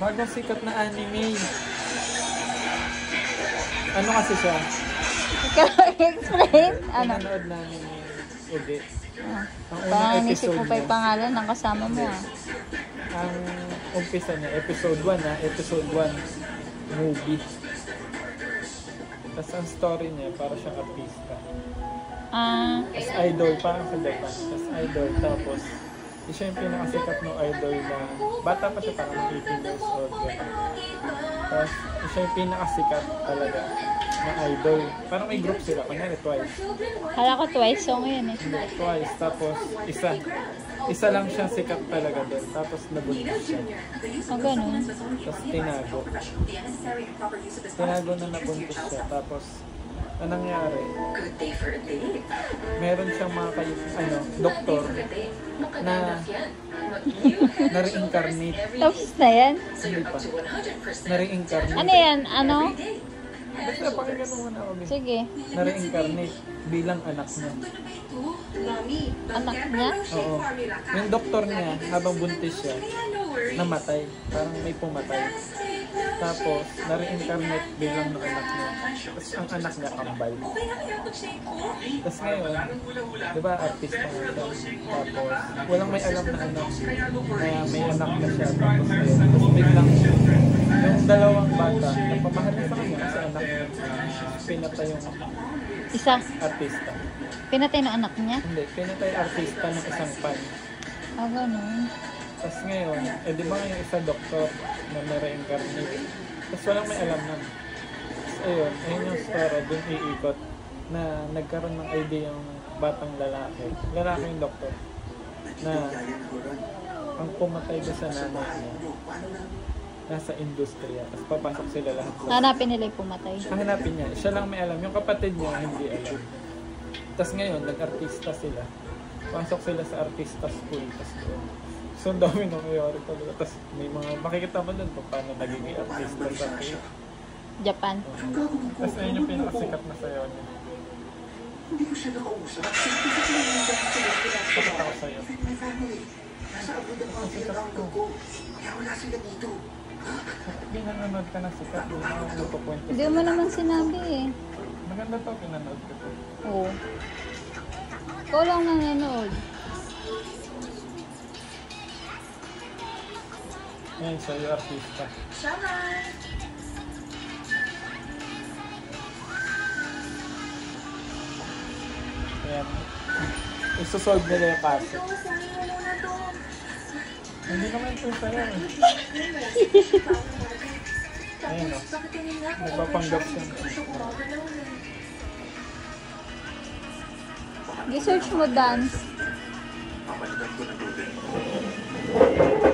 Bagong sikat na anime. Ano kasi siya? Explain? Ano? Pinanood namin ni Uge. Ang Baka unang naisip episode mo pa yung niya, pangalan ng kasama mo ah. ang umpisa niya, episode 1 ha, episode 1, movie. Tapos ang story niya, para siyang artista. Tapos idol, parang sa Japan. Tapos idol, tapos siya yung pinakasikat ng idol na bata pa siya, parang 18 years old. Tapos siya yung pinakasikat talaga na idol. Parang may group sila, kunyari Twice. Hala ko Twice song yun eh. Hindi, Twice. Tapos isa lang siya sikat talaga doon. Tapos nabuntis siya. Ganun. Tapos tinago. Tinago na nabuntis siya. Tapos anong nangyari? Meron siyang mga doktor na na-reincarnate. Tapos na yan? Hindi pa. Na-reincarnate. Ano yan? Ano? Basta pakinggan mo muna ako. Sige. Na-reincarnate bilang anak niya. Anak niya? Oo. Yung doktor niya, habang buntis siya, namatay. Parang may pumatay. Tapos, na-reincarnate bilang ng anak niya. Tapos, ang anak niya kambal. Tapos ngayon, di ba, artista nga siya. Tapos, walang may alam na anak. Kaya may anak na siya. Tapos, ayun. Tapos, biglang, yung dalawang bata, napamahalin sa kanya kasi anak niya. Pinatay yung Isa. artista. Pinatay ng anak niya? Hindi, pinatay artista ng isang fan. Ganun. Tapos ngayon, di ba yung isa doktor na na-reincarnate? Tapos walang may alam nun. Tapos ayun yung story, dun iikot na nagkaroon ng idea yung batang lalaki. Lalaki yung doktor. Na ang pumatay doon sa nanay niya, nasa industriya. Tapos papasok sila lahat. Hanapin nila yung pumatay. Hanapin niya. Siya lang may alam. Yung kapatid niya hindi alam. Tapos ngayon, nag-artista sila. Pasok sila sa artista school. Tapos so, ang dami nangyayari talaga. Tapos may mga, makikita mo dun kung paano nagiging artista sa Japan. Tapos ayun yung pinakasikat na sayo niya. Hindi ko siya nakausap. Bakit ako sa'yo? Nasa abroad ang mga pinakanggang ko. Kaya wala sila dito. Hindi nanonood ka ng sikat. Hindi na ako nagpupunta. Hindi mo naman sinabi eh. Maganda to, pinanood ko to. Oo. Ikaw lang nanonood. Ngayon sa'yo, artista. Ayan. Isusolve nila yung kaso. Hindi naman ito sa'yo eh. Ayan o. Nagpapanggap siya. Gi-search mo dance. Papalitan ko na doon.